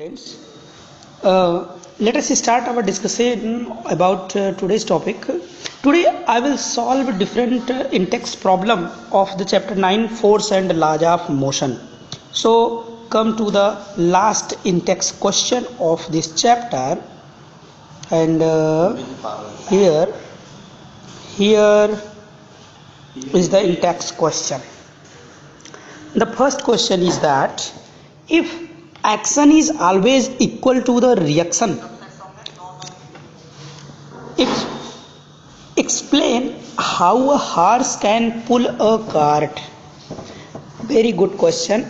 students. Let us start our discussion about today's topic. Today I will solve different in-text problem of the chapter 9 force and laws of motion. So come to the last in-text question of this chapter, and here is the in-text question. The first question is that if action is always equal to the reaction, explain how a horse can pull a cart. Very good question.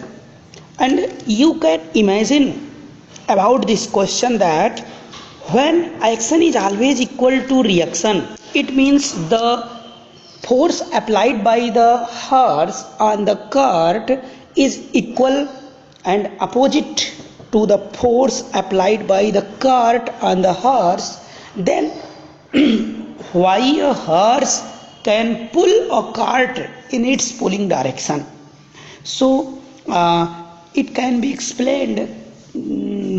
And you can imagine about this question that when action is always equal to reaction, it means the force applied by the horse on the cart is equal and opposite to the force applied by the cart on the horse. Then why a horse can pull a cart in its pulling direction? So it can be explained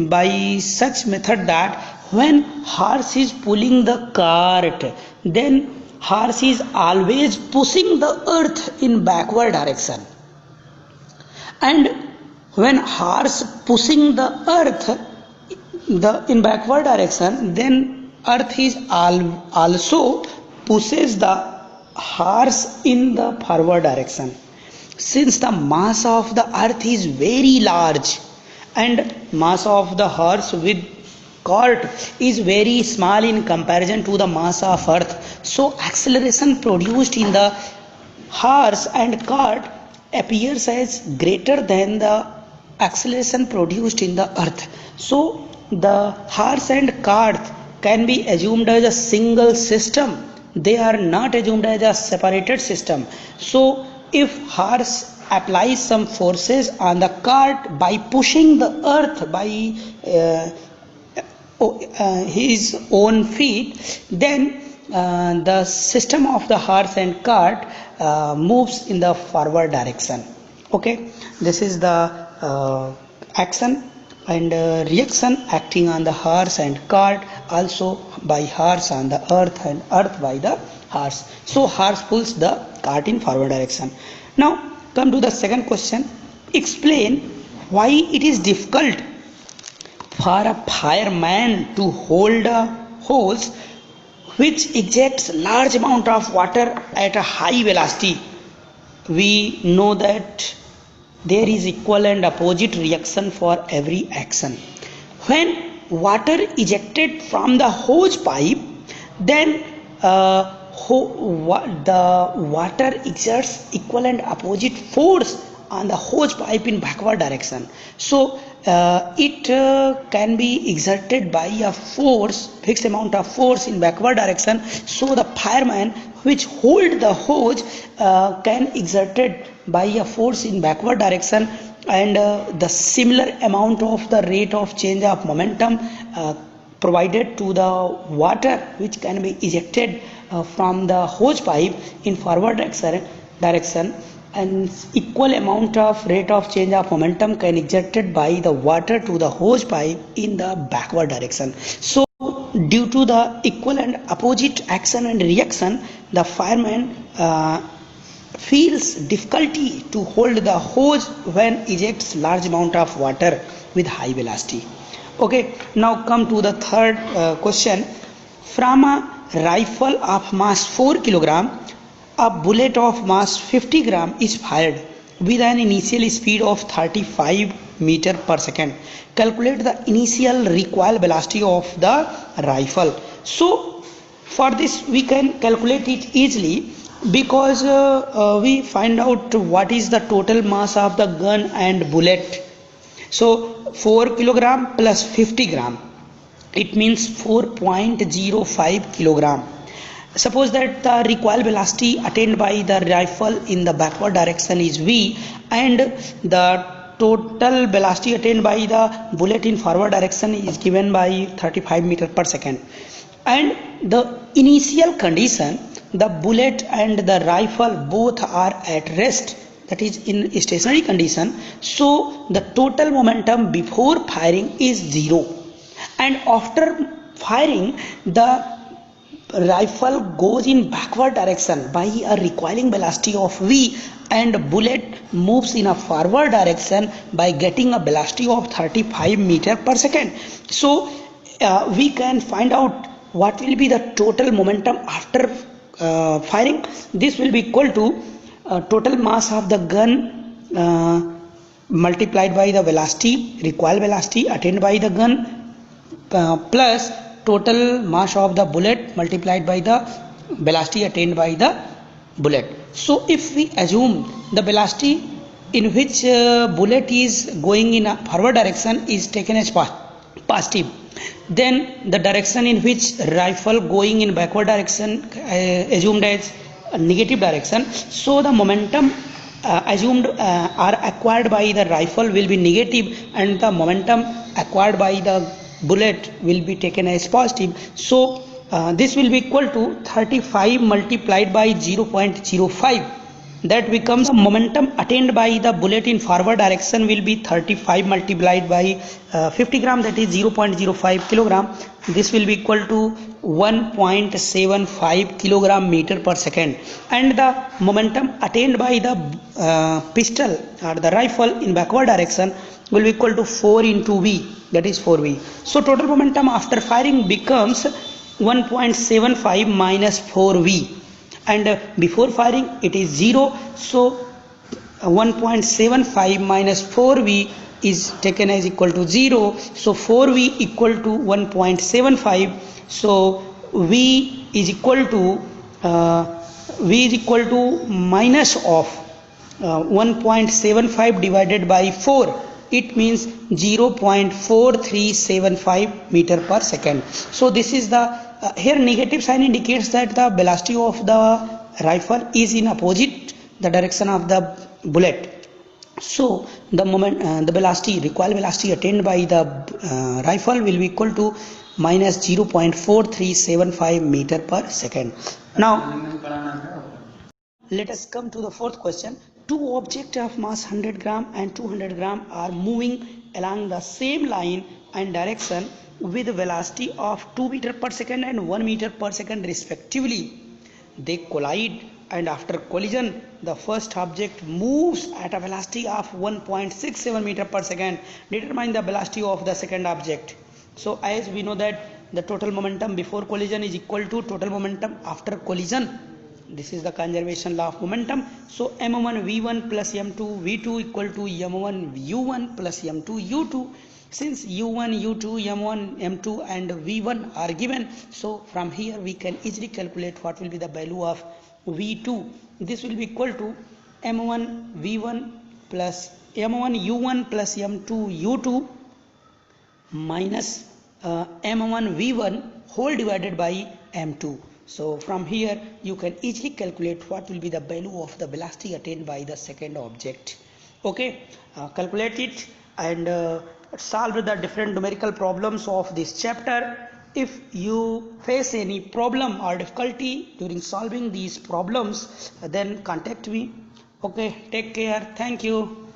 by such method that when horse is pulling the cart, then horse is always pushing the earth in backward direction, and when horse pushing the earth in backward direction, then earth is also pushes the horse in the forward direction. Since the mass of the earth is very large and mass of the horse with cart is very small in comparison to the mass of earth, so acceleration produced in the horse and cart appears as greater than the acceleration produced in the earth. So the horse and cart can be assumed as a single system. They are not assumed as a separated system. So if horse applies some forces on the cart by pushing the earth by his own feet, then the system of the horse and cart moves in the forward direction. Okay, this is the action and reaction acting on the horse and cart, also by horse on the earth and earth by the horse. So horse pulls the cart in forward direction. Now come to the second question. Explain why it is difficult for a fireman to hold a hose which ejects large amount of water at a high velocity. We know that there is equal and opposite reaction for every action. When water ejected from the hose pipe, then the water exerts equal and opposite force on the hose pipe in backward direction. So it can be exerted by a force, fixed amount of force in backward direction. So the fireman which hold the hose can exerted by a force in backward direction, and the similar amount of the rate of change of momentum provided to the water which can be ejected from the hose pipe in forward direction, and equal amount of rate of change of momentum can exerted by the water to the hose pipe in the backward direction. So due to the equal and opposite action and reaction, the fireman feels difficulty to hold the hose when ejects large amount of water with high velocity. Okay, now come to the third question. From a rifle of mass 4 kg, a bullet of mass 50 gram is fired with an initial speed of 35 meter per second. Calculate the initial recoil velocity of the rifle. So for this we can calculate it easily, because we find out what is the total mass of the gun and bullet. So 4 kg plus 50 gram, it means 4.05 kilogram. Suppose that the recoil velocity attained by the rifle in the backward direction is v, and the total velocity attained by the bullet in forward direction is given by 35 meter per second. And the initial condition, the bullet and the rifle both are at rest. that is in stationary condition, so the total momentum before firing is 0, and after firing the rifle goes in backward direction by a recoiling velocity of v, and bullet moves in a forward direction by getting a velocity of 35 meter per second. So we can find out what will be the total momentum after firing. This will be equal to total mass of the gun multiplied by the velocity, recoil velocity attained by the gun, plus total mass of the bullet multiplied by the velocity attained by the bullet. So if we assume the velocity in which bullet is going in a forward direction is taken as positive, then the direction in which rifle going in backward direction assumed as a negative direction, so the momentum assumed or acquired by the rifle will be negative, and the momentum acquired by the bullet will be taken as positive. So this will be equal to 35 multiplied by 0.05. That becomes the momentum attained by the bullet in forward direction will be 35 multiplied by 50 gram, that is 0.05 kilogram. This will be equal to 1.75 kilogram meter per second, and the momentum attained by the pistol or the rifle in backward direction will be equal to 4 into v, that is 4v. So total momentum after firing becomes 1.75 minus 4v, and before firing it is 0, so 1.75 minus 4v is taken as equal to 0, so 4v equal to 1.75, so v is equal to minus of 1.75 divided by 4, it means 0.4375 meter per second. So this is the here negative sign indicates that the velocity of the rifle is in opposite the direction of the bullet. So the velocity, recoil velocity attained by the rifle will be equal to minus 0.4375 meter per second. Now let us come to the fourth question. Two objects of mass 100 gram and 200 gram are moving along the same line and direction with velocity of 2 meter per second and 1 meter per second respectively. They collide, and after collision the first object moves at a velocity of 1.67 meter per second. Determine the velocity of the second object. So as we know that the total momentum before collision is equal to total momentum after collision. This is the conservation law of momentum. So m1 v1 plus m2 v2 equal to m1 u1 plus m2 u2. Since u1, u2, m1, m2 and v1 are given, so from here we can easily calculate what will be the value of v2. This will be equal to m1 v1 plus m1 u1 plus m2 u2 minus m1 v1 whole divided by m2. So from here you can easily calculate what will be the value of the velocity attained by the second object. Okay, calculate it and solve the different numerical problems of this chapter. If you face any problem or difficulty during solving these problems, then contact me. Okay, take care. Thank you.